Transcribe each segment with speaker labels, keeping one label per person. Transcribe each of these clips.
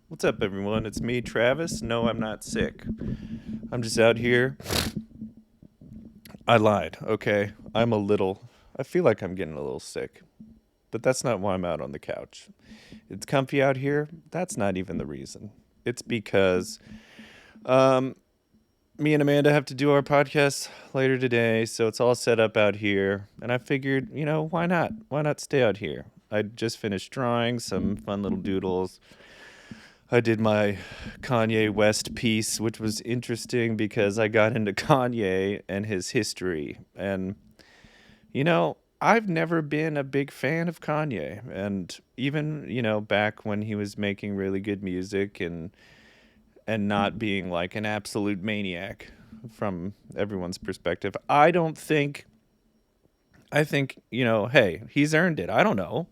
Speaker 1: What's up, everyone? It's me, Travis. No, I'm not sick. I'm just out here. I lied, okay? I feel like I'm getting a little sick, but that's not why I'm out on the couch. It's comfy out here. That's not even the reason. It's because um, me and Amanda have to do our podcast later today, so it's all set up out here. And I figured, why not? Why not stay out here? I just finished drawing some fun little doodles. I did my Kanye West piece, which was interesting because I got into Kanye and his history. And, I've never been a big fan of Kanye. And even, back when he was making really good music and not being like an absolute maniac from everyone's perspective, I think, hey, he's earned it. I don't know.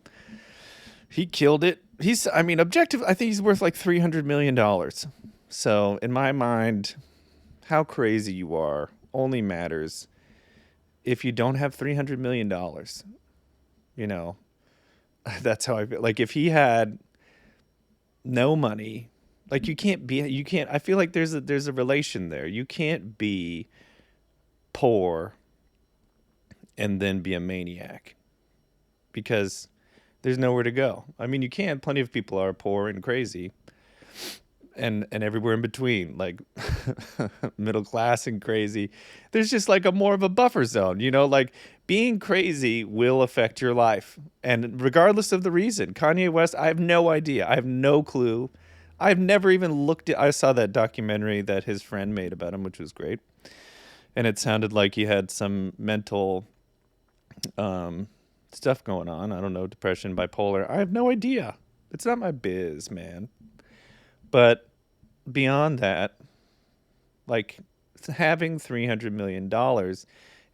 Speaker 1: He killed it. Objective, I think he's worth like $300 million. So, in my mind, how crazy you are only matters if you don't have $300 million. You know, that's how I feel. Like, if he had no money, like you can't, I feel like there's a relation there. You can't be poor and then be a maniac because there's nowhere to go. I mean, you can. Plenty of people are poor and crazy, and everywhere in between, like middle class and crazy. There's just like a more of a buffer zone, like being crazy will affect your life. And regardless of the reason, Kanye West, I have no idea. I have no clue. I've never even looked at I saw that documentary that his friend made about him, which was great. And it sounded like he had some mental um stuff going on. I don't know, depression, bipolar. I have no idea. It's not my biz, man. But beyond that, like having $300 million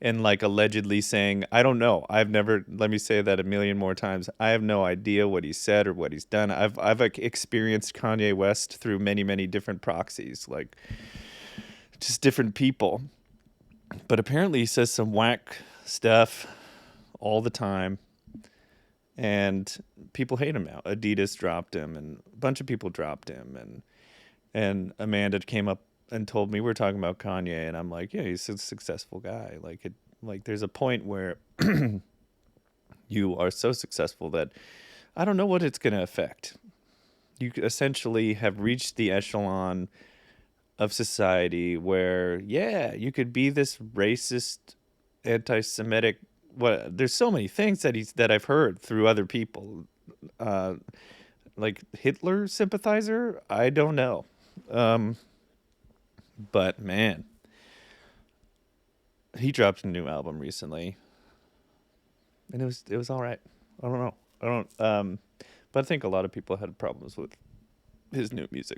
Speaker 1: and like allegedly saying, I don't know, I've never, let me say that a million more times, I have no idea what he said or what he's done. I've like experienced Kanye West through many different proxies, like just different people. But apparently he says some whack stuff all the time, and people hate him now. Adidas dropped him, and a bunch of people dropped him, and Amanda came up and told me we are talking about Kanye, and I'm like, yeah, he's a successful guy. Like there's a point where you are so successful that I don't know what it's going to affect. You essentially have reached the echelon of society where, yeah, you could be this racist, anti-Semitic. What there's so many things that I've heard through other people, uh, like Hitler sympathizer. I don't know. Um, But man, he dropped a new album recently, and it was all right. I don't know. I don't. But I think a lot of people had problems with his new music.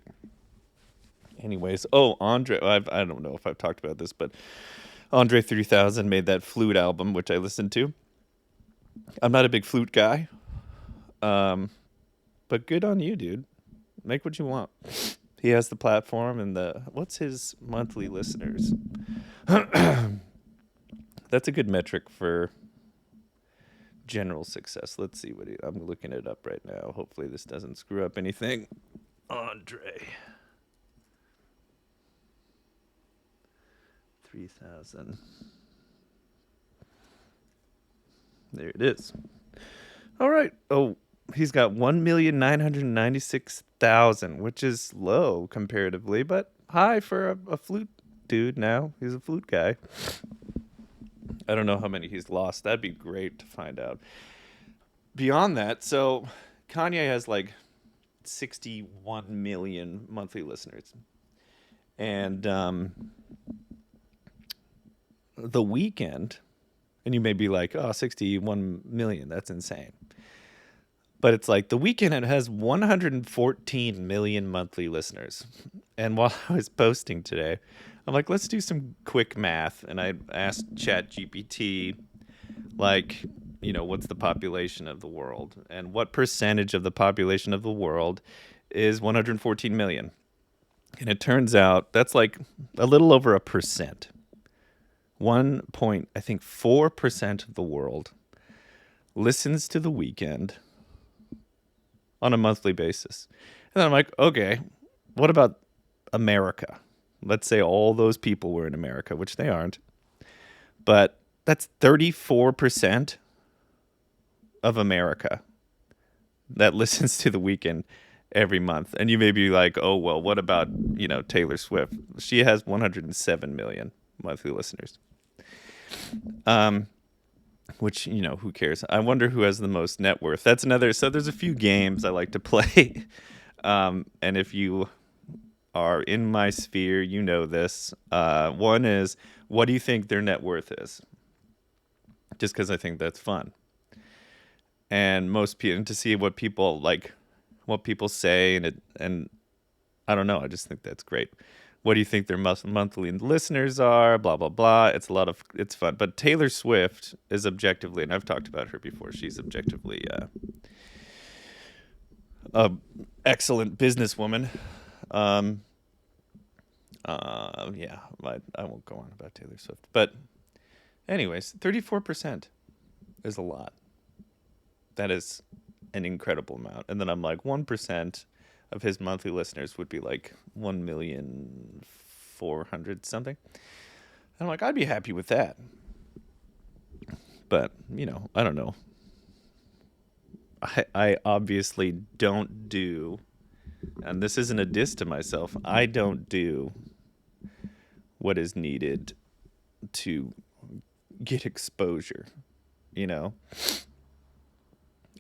Speaker 1: Anyways, oh Andre, I don't know if I've talked about this, but Andre 3000 made that flute album, which I listened to. I'm not a big flute guy, um, but good on you, dude. Make what you want. He has the platform and the what's his monthly listeners? That's a good metric for general success. Let's see I'm looking it up right now. Hopefully this doesn't screw up anything. Andre 3000. There it is. All right. Oh, he's got 1,996,000, which is low comparatively, but high for a flute dude now. He's a flute guy. I don't know how many he's lost. That'd be great to find out. Beyond that, so Kanye has like 61 million monthly listeners. And The Weekend, and you may be like, oh, 61 million, that's insane. But it's like The Weekend has 114 million monthly listeners. And while I was posting today, I'm like, let's do some quick math. And I asked ChatGPT, like, what's the population of the world? And what percentage of the population of the world is 114 million? And it turns out that's like a little over a percent. One point, I think 4% of the world listens to The Weekend on a monthly basis. And then I'm like, okay, what about America? Let's say all those people were in America, which they aren't, but that's 34% of America that listens to The Weeknd every month. And you may be like, oh, well, what about, Taylor Swift? She has 107 million monthly listeners. Which, who cares? I wonder who has the most net worth. That's another. So there's a few games I like to play. And if you are in my sphere, you know this. One is, what do you think their net worth is? Just because I think that's fun. And most people, to see what people like, what people say, and I don't know. I just think that's great. What do you think their monthly listeners are? Blah blah blah. It's fun. But Taylor Swift is objectively, and I've talked about her before. She's objectively a excellent businesswoman. Yeah, I won't go on about Taylor Swift. But anyways, 34% is a lot. That is an incredible amount. And then I'm like, 1% of his monthly listeners would be like 1,400,000 something. And I'm like, I'd be happy with that. But, I don't know. I obviously don't do, and this isn't a diss to myself, I don't do what is needed to get exposure,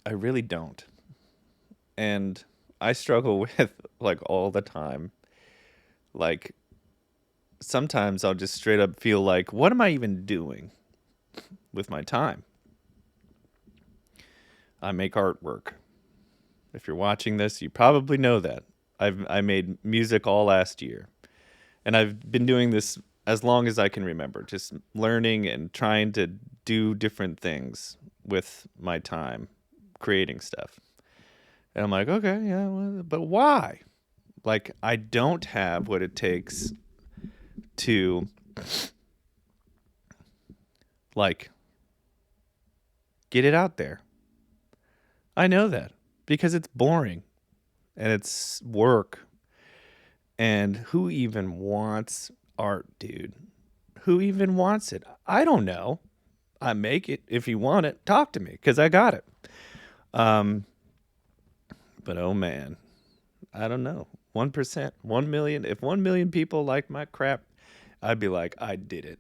Speaker 1: I really don't. And I struggle with, like, all the time. Like, sometimes I'll just straight up feel like, what am I even doing with my time? I make artwork. If you're watching this, you probably know that. I made music all last year. And I've been doing this as long as I can remember, just learning and trying to do different things with my time, creating stuff. And I'm like, okay, yeah, well, but why? Like, I don't have what it takes to, like, get it out there. I know that because it's boring and it's work. And who even wants art, dude? Who even wants it? I don't know. I make it. If you want it, talk to me because I got it. But oh man, I don't know. 1%, 1 million. If 1 million people like my crap, I'd be like, I did it.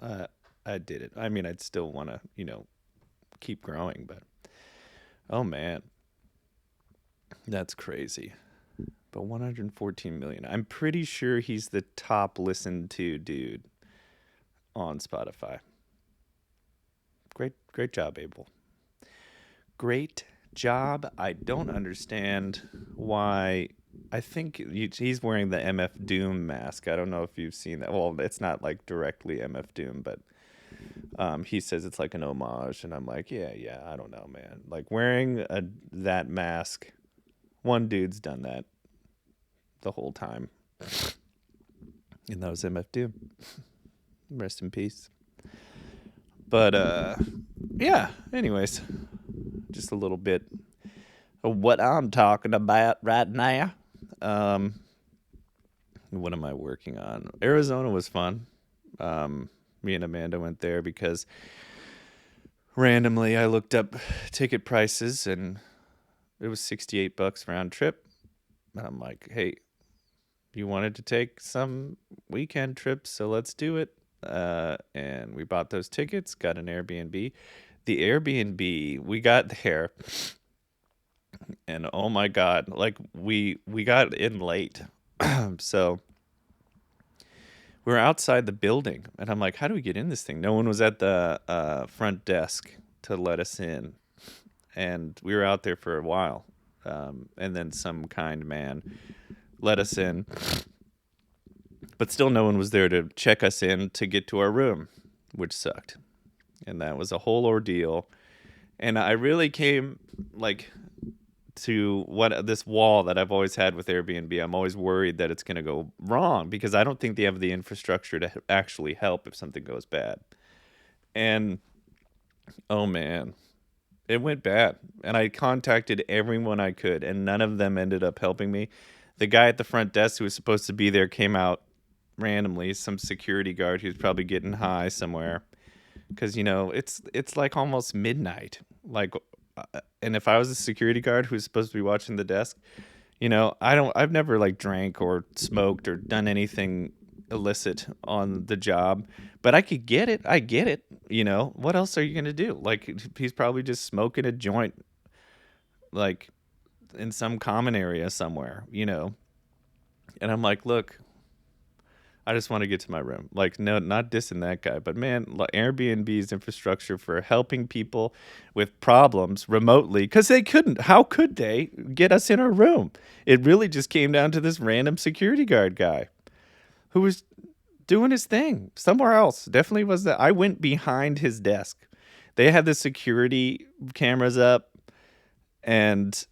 Speaker 1: I did it. I mean, I'd still want to, keep growing, but oh man, that's crazy. But 114 million. I'm pretty sure he's the top listened to dude on Spotify. Great job, Abel. Great job. I don't understand why. I think he's wearing the MF Doom mask. I don't know if you've seen that. Well, it's not like directly MF Doom, but he says it's like an homage, and I'm like, yeah. I don't know, man. Like wearing that mask. One dude's done that the whole time, and that was MF Doom. Rest in peace. But yeah. Anyways, just a little bit of what I'm talking about right now. What am I working on? Arizona was fun. Me and Amanda went there because randomly I looked up ticket prices and it was $68 round trip. And I'm like, hey, you wanted to take some weekend trips, so let's do it. And we bought those tickets, got an Airbnb. The Airbnb, we got there, and oh my God, like we got in late. So we were outside the building, and I'm like, how do we get in this thing? No one was at the front desk to let us in. And we were out there for a while. And then some kind man let us in. But still no one was there to check us in to get to our room, which sucked. And that was a whole ordeal. And I really came, like, to this wall that I've always had with Airbnb. I'm always worried that it's going to go wrong because I don't think they have the infrastructure to actually help if something goes bad. And oh man, It went bad, and I contacted everyone I could, and none of them ended up helping me. The guy at the front desk who was supposed to be there came out randomly, some security guard who's probably getting high somewhere, because it's like almost midnight. Like, and if I was a security guard who's supposed to be watching the desk, I've never like drank or smoked or done anything illicit on the job, but I could get it. I get it. What else are you gonna do? Like, he's probably just smoking a joint, like in some common area somewhere. And I'm like, look, I just want to get to my room. Like, no, not dissing that guy, but man, Airbnb's infrastructure for helping people with problems remotely, because they couldn't. How could they get us in our room? It really just came down to this random security guard guy who was doing his thing somewhere else. Definitely was that. I went behind his desk. They had the security cameras up and,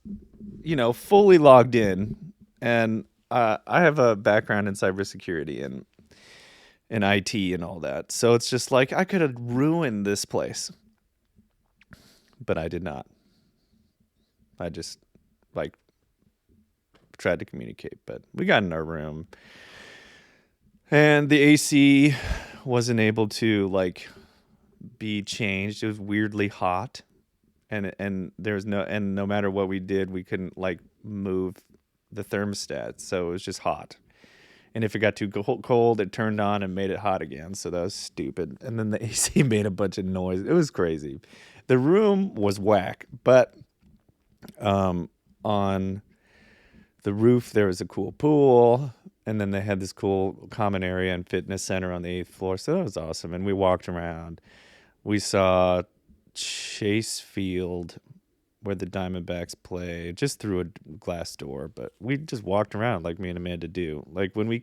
Speaker 1: fully logged in. And I have a background in cybersecurity and IT and all that. So it's just like I could have ruined this place, but I did not. I just like tried to communicate, but we got in our room and the AC wasn't able to like be changed. It was weirdly hot, and there's no matter what we did, we couldn't like move the thermostat, so it was just hot. And if it got too cold, it turned on and made it hot again. So that was stupid. And then the AC made a bunch of noise. It was crazy. The room was whack, but on the roof there was a cool pool, and then they had this cool common area and fitness center on the 8th floor. So that was awesome. And we walked around. We saw Chase Field, where the Diamondbacks play, just through a glass door. But we just walked around like me and Amanda do. Like when we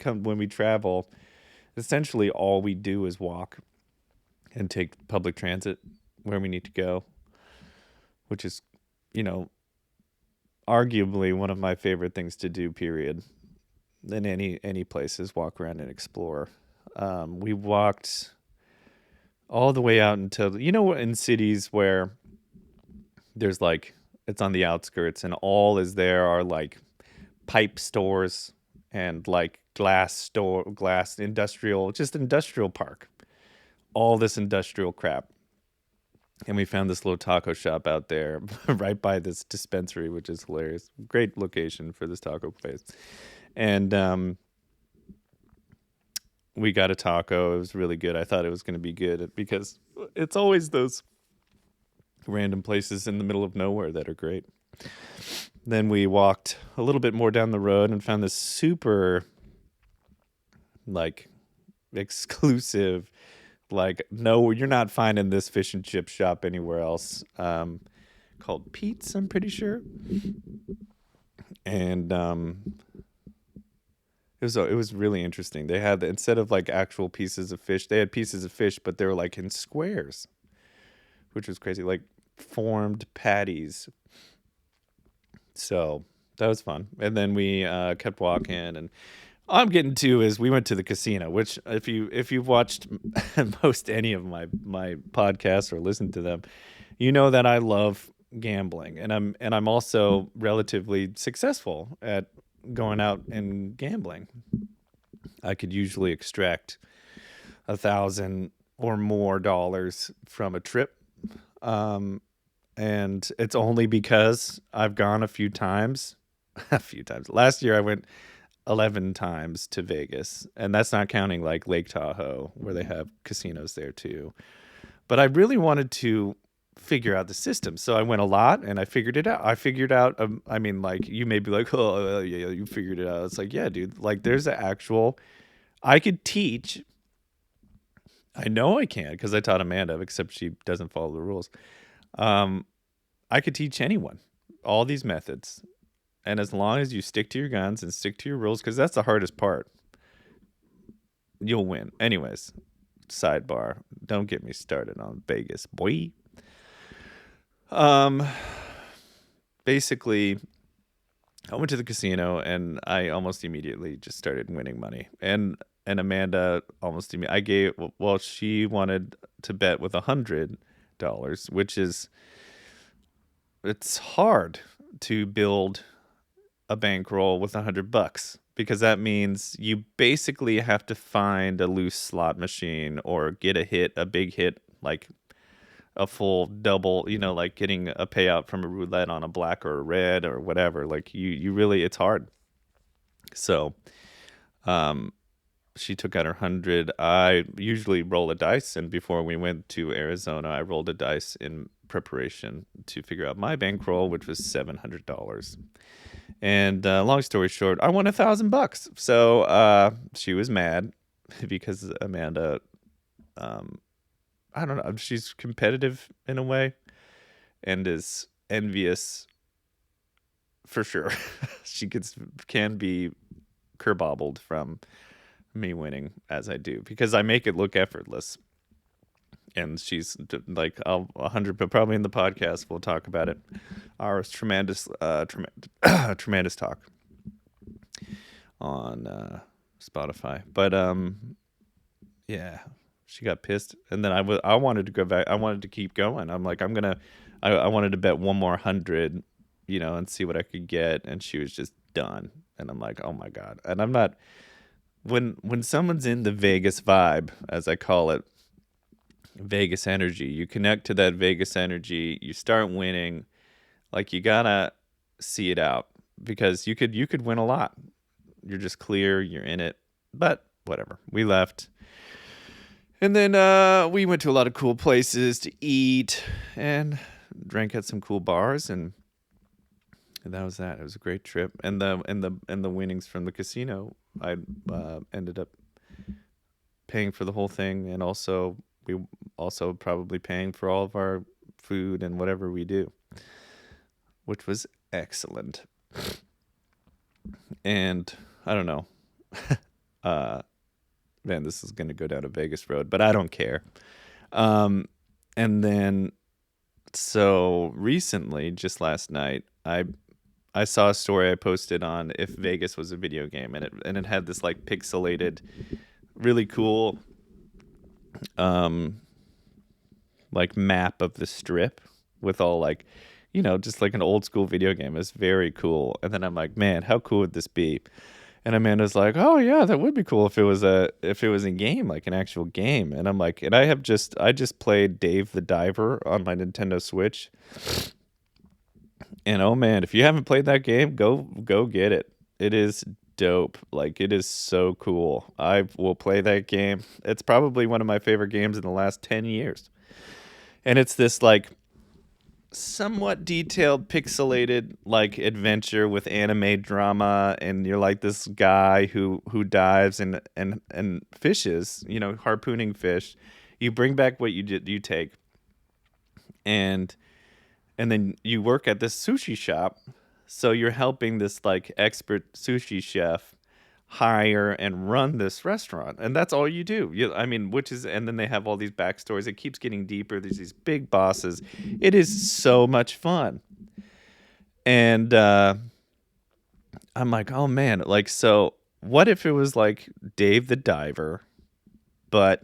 Speaker 1: travel, essentially all we do is walk and take public transit where we need to go, which is, arguably one of my favorite things to do, period. In any place is walk around and explore. We walked all the way out until, in cities where there's like, it's on the outskirts and all is there are like pipe stores and like glass industrial park, all this industrial crap. And we found this little taco shop out there right by this dispensary, which is hilarious. Great location for this taco place. And we got a taco. It was really good. I thought it was going to be good because it's always those random places in the middle of nowhere that are great. Then we walked a little bit more down the road and found this super like exclusive, like, no, you're not finding this fish and chip shop anywhere else, called Pete's, I'm pretty sure. And it was really interesting. They had, instead of like actual pieces of fish, they had pieces of fish, but they were like in squares, which was crazy, like formed patties. So that was fun. And then we kept walking, and all I'm getting to is we went to the casino, which if you've watched most any of my podcasts or listened to them, you know that I love gambling, and I'm also relatively successful at going out and gambling. I could usually extract $1,000 or more from a trip. And it's only because I've gone a few times. A few times. Last year I went 11 times to Vegas, and that's not counting like Lake Tahoe, where they have casinos there too. But I really wanted to figure out the system, so I went a lot and I figured it out. I figured out, I mean, like, you may be like, oh yeah, you figured it out. It's like, yeah, dude, like there's an actual, I could teach. I know I can because I taught Amanda, except she doesn't follow the rules. I could teach anyone all these methods, and as long as you stick to your guns and stick to your rules, because that's the hardest part, you'll win. Anyways, sidebar. Don't get me started on Vegas, boy. Basically, I went to the casino and I almost immediately just started winning money. And Amanda almost immediately, she wanted to bet with $100, which is it's hard to build a bankroll with $100 because that means you basically have to find a loose slot machine or get a big hit, like a full double, like getting a payout from a roulette on a black or a red or whatever. Like you really, it's hard. So, um, she took out her 100. I usually roll a dice, and before we went to Arizona, I rolled a dice in preparation to figure out my bankroll, which was $700. And long story short, I won $1,000. So she was mad because Amanda, um, I don't know, she's competitive in a way and is envious for sure. She can be kerbobbled from me winning as I do because I make it look effortless. And she's like 100, but probably in the podcast we'll talk about it. Our tremendous, tremendous talk on Spotify. But yeah, she got pissed, and then I wanted to go back. I wanted to keep going. I'm like, I wanted to bet one more 100, and see what I could get, and she was just done. And I'm like, oh my god. And I'm not when someone's in the Vegas vibe, as I call it, Vegas energy. You connect to that Vegas energy. You start winning. Like you gotta see it out because you could win a lot. You're just clear. You're in it. But whatever. We left. And then we went to a lot of cool places to eat and drank at some cool bars, and that was that. It was a great trip, and the winnings from the casino, I ended up paying for the whole thing, and we also probably paying for all of our food and whatever we do, which was excellent. And I don't know. uh, Man, this is going to go down a Vegas road, but I don't care. And then, so recently, just last night, I saw a story I posted on if Vegas was a video game, and it had this like pixelated, really cool, um, like map of the strip with all like, just like an old school video game. It's very cool. And then I'm like, man, how cool would this be? And Amanda's like, "Oh yeah, that would be cool if it was a game, like an actual game." And I'm like, and I just played Dave the Diver on my Nintendo Switch. And oh man, if you haven't played that game, go get it. It is dope. Like it is so cool. I will play that game. It's probably one of my favorite games in the last 10 years. And it's this like somewhat detailed pixelated like adventure with anime drama, and you're like this guy who dives and fishes, harpooning fish. You bring back what you take, and then you work at this sushi shop, so you're helping this like expert sushi chef hire and run this restaurant, and that's all you do. I mean, which is, and then they have all these backstories. It keeps getting deeper. There's these big bosses. It is so much fun. And I'm like, oh man, like, so what if it was like Dave the Diver, but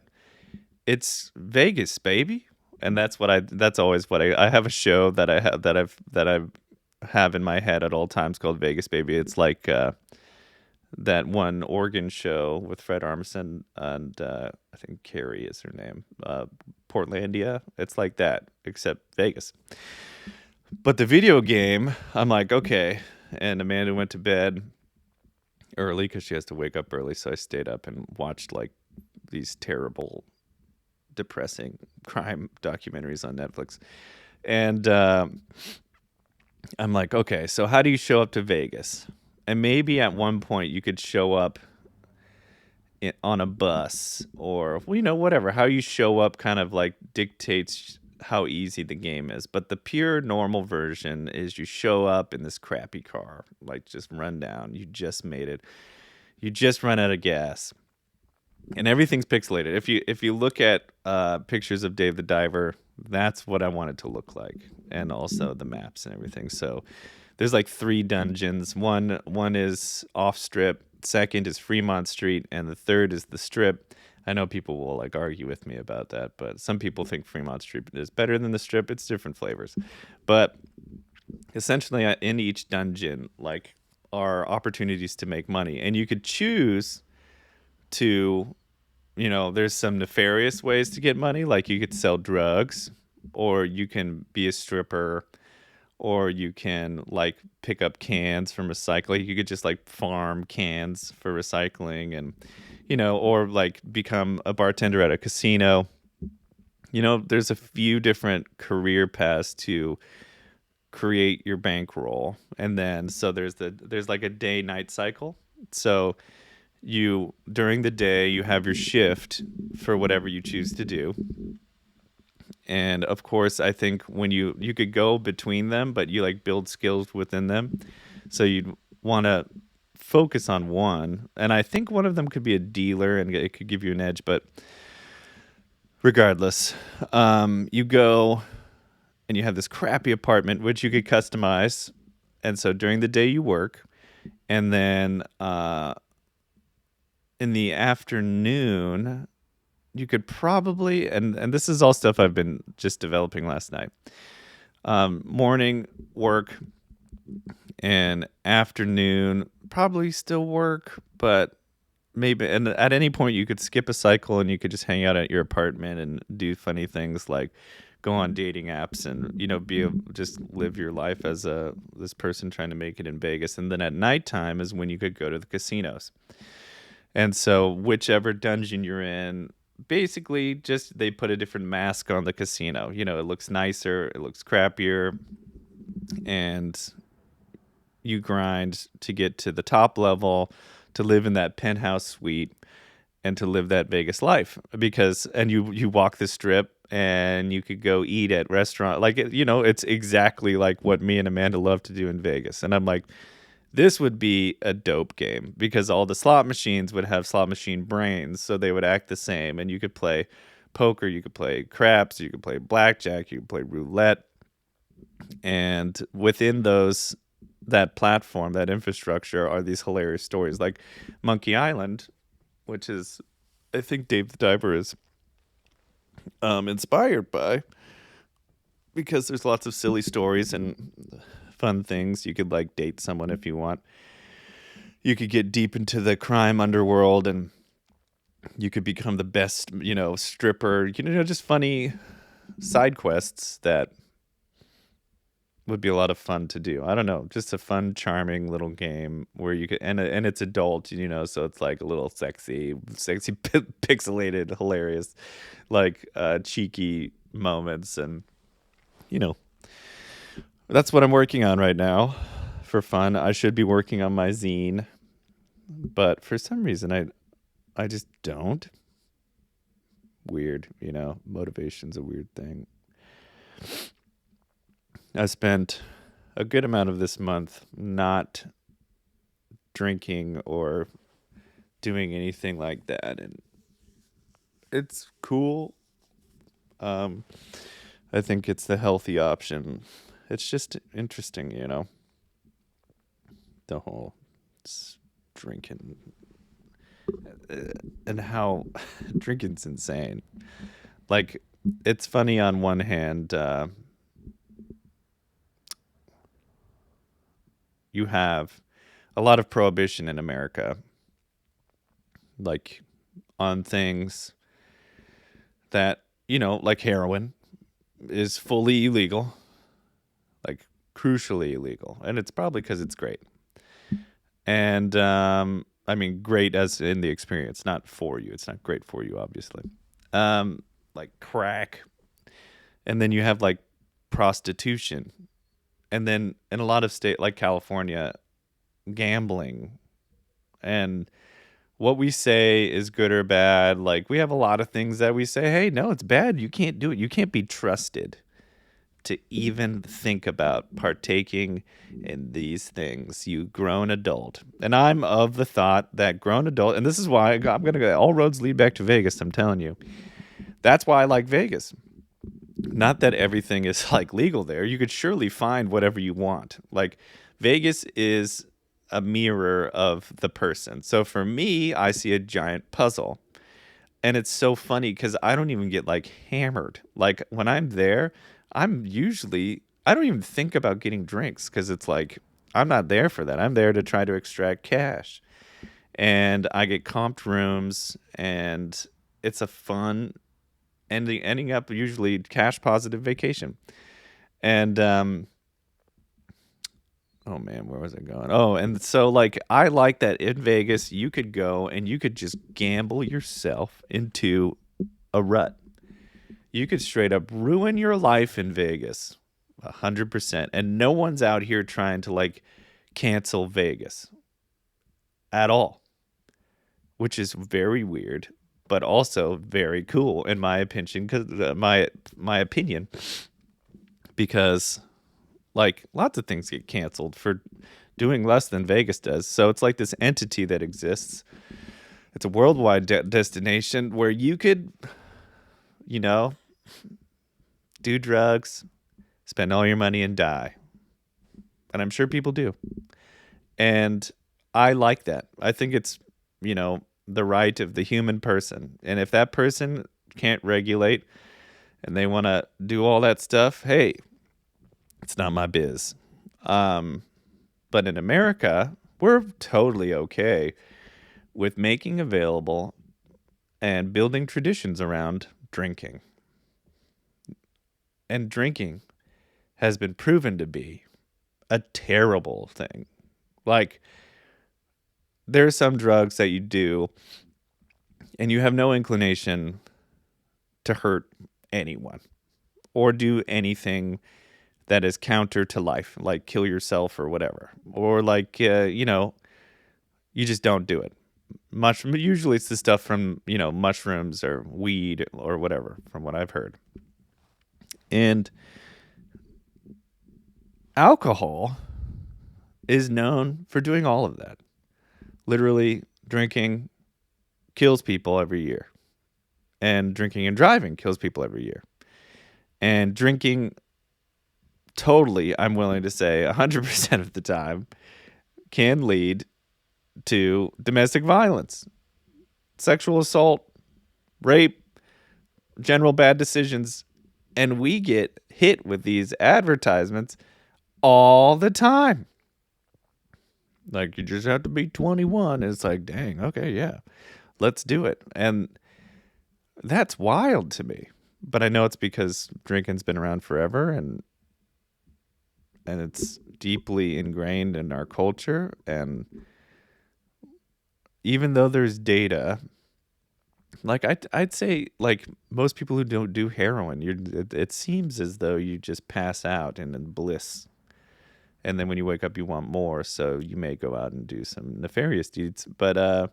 Speaker 1: it's Vegas, baby? And that's always what I have a show that I have in my head at all times called Vegas Baby. It's like that one Oregon show with Fred Armisen and I think Carrie is her name, Portlandia. It's like that, except Vegas. But the video game, I'm like, okay. And Amanda went to bed early because she has to wake up early, so I stayed up and watched like these terrible, depressing crime documentaries on Netflix. And I'm like, okay, so how do you show up to Vegas? And maybe at one point you could show up on a bus, or whatever. How you show up kind of like dictates how easy the game is. But the pure normal version is you show up in this crappy car, like just run down. You just made it. You just run out of gas, and everything's pixelated. If you look at pictures of Dave the Diver, that's what I want it to look like, and also the maps and everything. So there's like 3 dungeons. One is off strip, second is Fremont Street, and the third is the strip. I know people will like argue with me about that, but some people think Fremont Street is better than the strip. It's different flavors. But essentially in each dungeon, like, are opportunities to make money, and you could choose to, there's some nefarious ways to get money, like you could sell drugs, or you can be a stripper, or you can like pick up cans from recycling. You could just like farm cans for recycling, and or like become a bartender at a casino. There's a few different career paths to create your bankroll. And then so there's like a day night cycle. So you during the day you have your shift for whatever you choose to do. And of course, I think when you could go between them, but you like build skills within them. So you'd want to focus on one, and I think one of them could be a dealer, and it could give you an edge. But regardless, you go and you have this crappy apartment which you could customize, and so during the day you work, and then in the afternoon you could probably, and this is all stuff I've been just developing last night. Morning work, and afternoon probably still work, but maybe, and at any point you could skip a cycle and you could just hang out at your apartment and do funny things like go on dating apps and just live your life as this person trying to make it in Vegas. And then at nighttime is when you could go to the casinos. And so whichever dungeon you're in, basically just they put a different mask on the casino. It looks nicer, it looks crappier, and you grind to get to the top level, to live in that penthouse suite, and to live that Vegas life. And you walk the strip, and you could go eat at restaurant, like it's exactly like what me and Amanda love to do in Vegas. And I'm like, this would be a dope game because all the slot machines would have slot machine brains, so they would act the same, and you could play poker, you could play craps, you could play blackjack, you could play roulette. And within that platform, that infrastructure, are these hilarious stories like Monkey Island, which is, I think Dave the Diver is inspired by, because there's lots of silly stories and fun things. You could like date someone if you want. You could get deep into the crime underworld, and you could become the best, stripper. Just funny side quests that would be a lot of fun to do. I don't know, just a fun, charming little game where you could, and it's adult, so it's like a little sexy, pixelated, hilarious, like cheeky moments, and you know, that's what I'm working on right now for fun. I should be working on my zine, but for some reason I just don't. Weird, motivation's a weird thing. I spent a good amount of this month not drinking or doing anything like that, and it's cool. I think it's the healthy option. It's just interesting, the whole drinking, and how drinking's insane. Like, it's funny on one hand. You have a lot of prohibition in America, like on things that, like heroin is fully illegal, like crucially illegal. And it's probably because it's great. And I mean, great as in the experience, not for you. It's not great for you, obviously. Like crack. And then you have like prostitution. And then in a lot of states like California, gambling. And what we say is good or bad, like we have a lot of things that we say, hey, no, it's bad. You can't do it. You can't be trusted to even think about partaking in these things, you grown adult. And I'm of the thought that grown adult, and this is why I'm going to go, all roads lead back to Vegas, I'm telling you. That's why I like Vegas. Not that everything is like legal there. You could surely find whatever you want. Like Vegas is a mirror of the person. So for me, I see a giant puzzle. And it's so funny because I don't even get like hammered. Like when I'm there, I'm usually I don't even think about getting drinks because it's like I'm not there for that. I'm there to try to extract cash, and I get comped rooms, and it's a fun ending up usually cash positive vacation. And oh man, where was I going? Oh, and so like I like that in Vegas you could go and you could just gamble yourself into a rut. You could straight up ruin your life in Vegas, 100%, and no one's out here trying to like cancel Vegas at all, which is very weird, but also very cool in my opinion. Because my opinion, because like lots of things get canceled for doing less than Vegas does. So it's like this entity that exists. It's a worldwide destination where you could, you know, do drugs, spend all your money, and die. And I'm sure people do. And I like that. I think it's, the right of the human person. And if that person can't regulate and they want to do all that stuff, hey, it's not my biz. But in America, we're totally okay with making available and building traditions around drinking. And drinking has been proven to be a terrible thing. Like, there are some drugs that you do and you have no inclination to hurt anyone or do anything that is counter to life, like kill yourself or whatever. Or like, you just don't do it. Usually it's the stuff from, mushrooms or weed or whatever, from what I've heard. And alcohol is known for doing all of that. Literally, drinking kills people every year. And drinking and driving kills people every year. And drinking, totally, I'm willing to say 100% of the time, can lead to domestic violence, sexual assault, rape, general bad decisions. And we get hit with these advertisements all the time. Like, you just have to be 21. It's like, dang, okay, yeah, let's do it. And that's wild to me. But I know it's because drinking's been around forever and it's deeply ingrained in our culture. And even though there's data, like I'd say, like most people who don't do heroin, it seems as though you just pass out and in bliss. And then when you wake up, you want more. So you may go out and do some nefarious deeds. But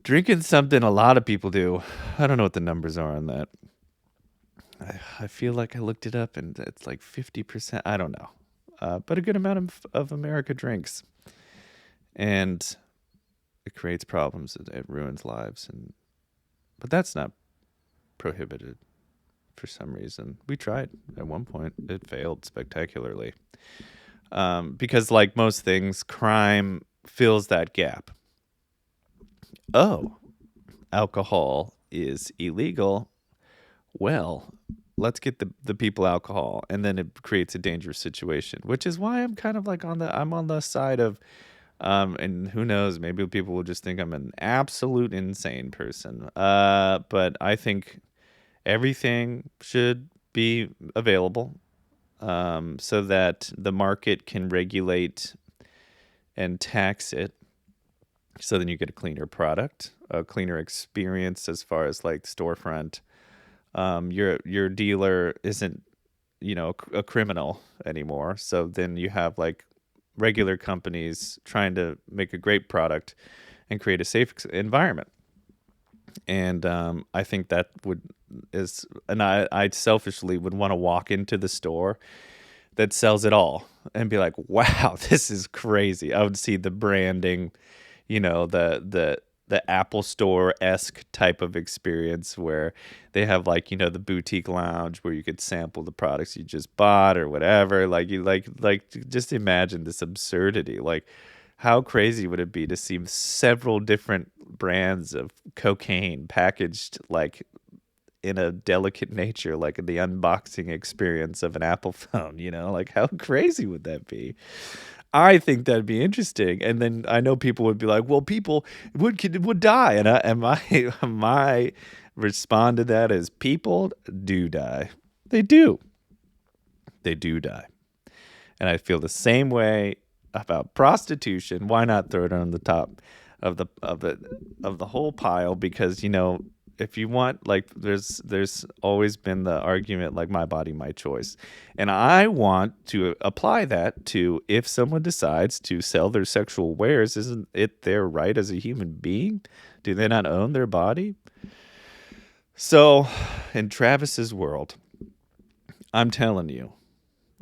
Speaker 1: drinking's something a lot of people do. I don't know what the numbers are on that. I feel like I looked it up and it's like 50%. I don't know. But a good amount of America drinks. And it creates problems. It ruins lives. But that's not prohibited for some reason. We tried at one point. It failed spectacularly. Because like most things, crime fills that gap. Oh, alcohol is illegal. Well, let's get the people alcohol, and then it creates a dangerous situation, which is why I'm kind of like I'm on the side of, and who knows, maybe people will just think I'm an absolute insane person. But I think everything should be available, so that the market can regulate and tax it. So then you get a cleaner product, a cleaner experience as far as like storefront. Your dealer isn't, a criminal anymore. So then you have like regular companies trying to make a great product and create a safe environment. And I think that and I selfishly would want to walk into the store that sells it all and be like, wow, this is crazy. I would see the branding, the Apple Store-esque type of experience where they have like, the boutique lounge where you could sample the products you just bought or whatever. Like you like just imagine this absurdity. Like, how crazy would it be to see several different brands of cocaine packaged like in a delicate nature, like the unboxing experience of an Apple phone, like how crazy would that be? I think that'd be interesting. And then I know people would be like, well, people would die. And my respond to that is people do die. They do. They do die. And I feel the same way about prostitution. Why not throw it on the top of the whole pile? Because if you want, like, there's always been the argument, like, my body, my choice, and I want to apply that to if someone decides to sell their sexual wares. Isn't it their right as a human being? Do they not own their body? So, in Travis's world, I'm telling you,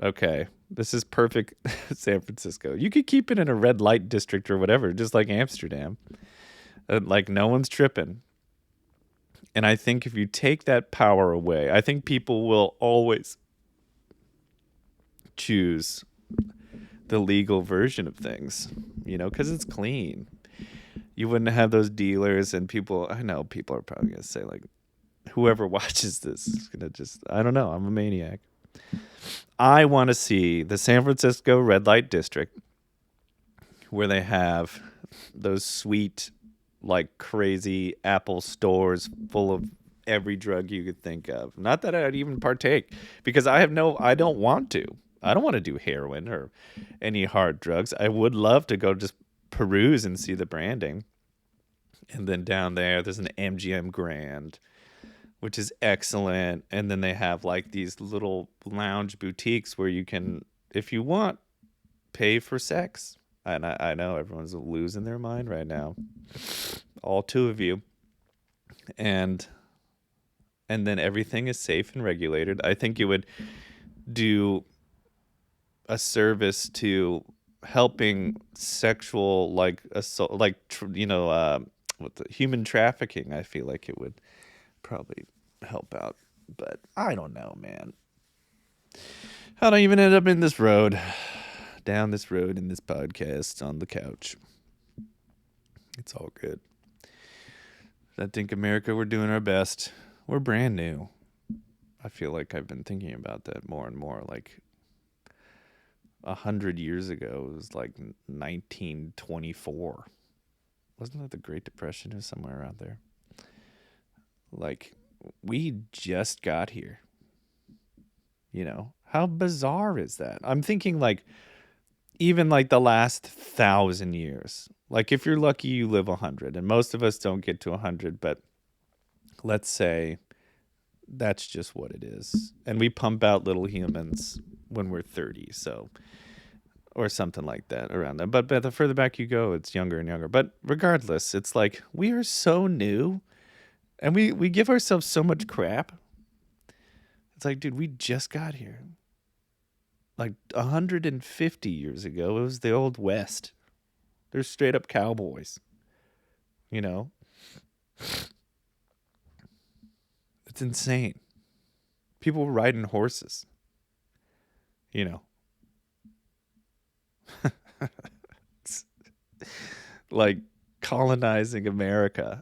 Speaker 1: okay, this is perfect. San Francisco. You could keep it in a red light district or whatever, just like Amsterdam. Like, no one's tripping. And I think if you take that power away, I think people will always choose the legal version of things, because it's clean. You wouldn't have those dealers and people. I know people are probably going to say, like, whoever watches this is going to just, I don't know, I'm a maniac. I want to see the San Francisco red light district where they have those sweet, like, crazy Apple stores full of every drug you could think of. Not that I'd even partake, because I don't want to. I don't want to do heroin or any hard drugs. I would love to go just peruse and see the branding. And then down there's an MGM Grand, which is excellent. And then they have, like, these little lounge boutiques where you can, if you want, pay for sex. And I know everyone's losing their mind right now. All two of you. And then everything is safe and regulated. I think it would do a service to helping sexual, like, assault, like, with the human trafficking. I feel like it would probably help out. But I don't know, man. How do I even end up in this road? Down this road in this podcast on the couch. It's all good. I think America, we're doing our best. We're brand new. I feel like I've been thinking about that more and more. Like 100 years ago, it was like 1924. Wasn't that the Great Depression or somewhere around there? Like, we just got here. How bizarre is that? I'm thinking, like, even like the last 1,000 years. Like, if you're lucky, you live 100, and most of us don't get to 100, but let's say that's just what it is. And we pump out little humans when we're 30, so, or something like that around there. But the further back you go, it's younger and younger. But regardless, it's like we are so new, and we give ourselves so much crap. It's like, dude, we just got here. Like 150 years ago, it was the Old West. They're straight up cowboys. It's insane. People were riding horses. It's like colonizing America.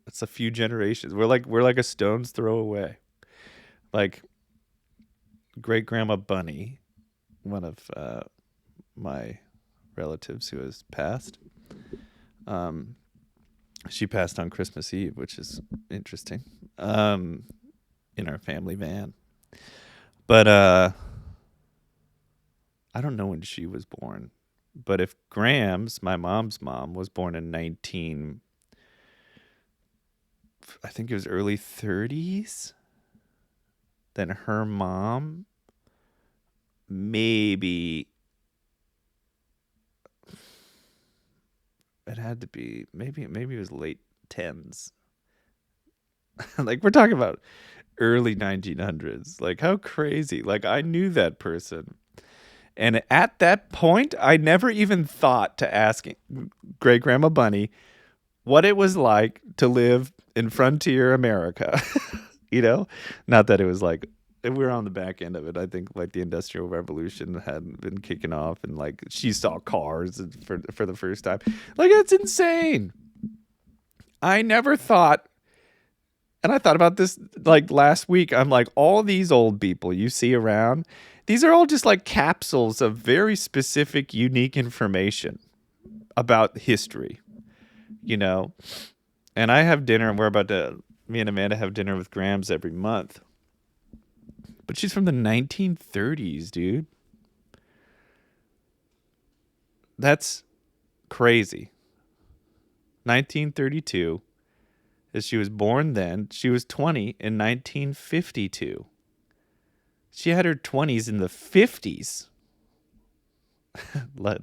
Speaker 1: It's a few generations. We're like a stone's throw away. Like, great grandma Bunny, one of my relatives who has passed. She passed on Christmas Eve, which is interesting. In our family van. But I don't know when she was born. But if Grams, my mom's mom, was born in I think it was early 30s, then her mom maybe it had to be maybe it was late 10s. Like, we're talking about early 1900s. Like, how crazy. Like, I knew that person, and at that point I never even thought to ask great grandma Bunny what it was like to live in frontier America. Not that it was like, we were on the back end of it. I think, like, the Industrial Revolution hadn't been kicking off, and, like, she saw cars for the first time. Like, that's insane. I never thought And I thought about this like last week. I'm like, all these old people you see around, these are all just like capsules of very specific, unique information about history, you know? And I have dinner, and me and Amanda have dinner with Grams every month. But she's from the 1930s, dude. That's crazy. 1932. As she was born then. She was 20 in 1952. She had her 20s in the 50s.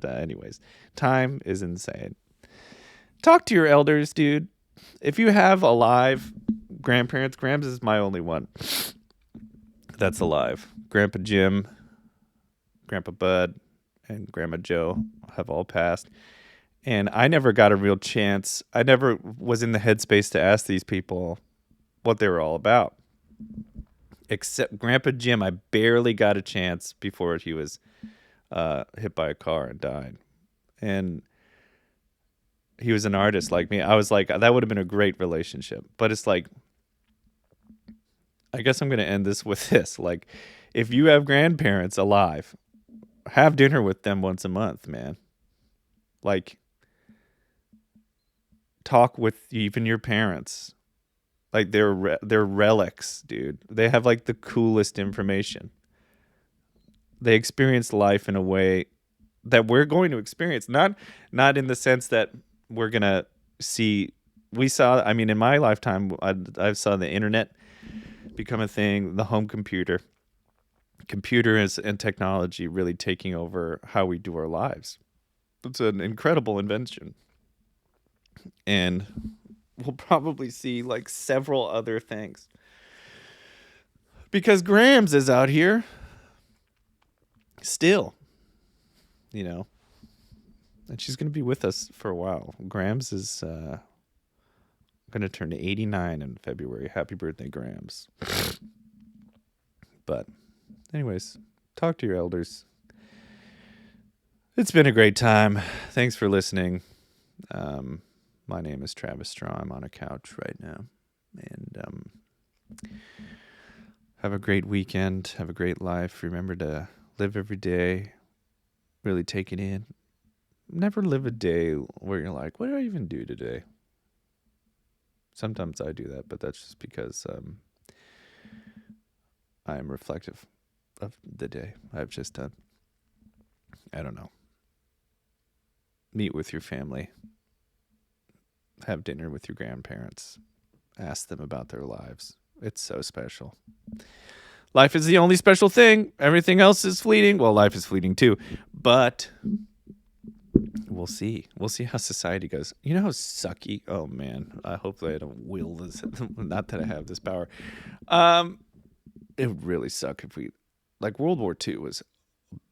Speaker 1: Anyways, time is insane. Talk to your elders, dude. If you have alive grandparents, Grams is my only one that's alive. Grandpa Jim, Grandpa Bud, and Grandma Joe have all passed. And I never got a real chance. I never was in the headspace to ask these people what they were all about. Except Grandpa Jim, I barely got a chance before he was hit by a car and died. And he was an artist like me. I was like, that would have been a great relationship. But it's like, I guess I'm going to end this with this. Like, if you have grandparents alive, have dinner with them once a month, man. Like, talk with even your parents. Like, they're relics, dude. They have like the coolest information. They experience life in a way that we're going to experience. Not in the sense that we're gonna see. I mean, in my lifetime, I saw the internet become a thing, the home computer. Computers and technology really taking over how we do our lives. It's an incredible invention. And we'll probably see like several other things. Because Grams is out here still, you know. And she's going to be with us for a while. Grams is going to turn 89 in February. Happy birthday, Grams. But anyways, talk to your elders. It's been a great time. Thanks for listening. My name is Travis Straw. I'm on a couch right now. And have a great weekend. Have a great life. Remember to live every day. Really take it in. Never live a day where you're like, what did I even do today? Sometimes I do that, but that's just because I am reflective of the day I've just done. I don't know. Meet with your family. Have dinner with your grandparents. Ask them about their lives. It's so special. Life is the only special thing. Everything else is fleeting. Well, life is fleeting too. But we'll see. We'll see how society goes. You know how sucky? Oh, man. Hopefully I don't will this. Not that I have this power. It would really suck if we... Like, World War II was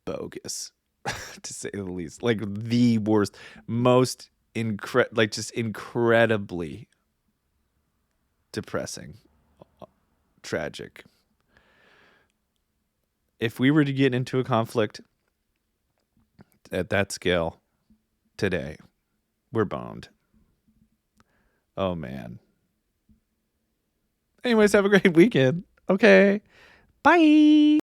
Speaker 1: bogus, to say the least. Like, the worst, most... just incredibly depressing, tragic. If we were to get into a conflict at that scale today, we're boned. Oh, man. Anyways, have a great weekend. Okay. Bye.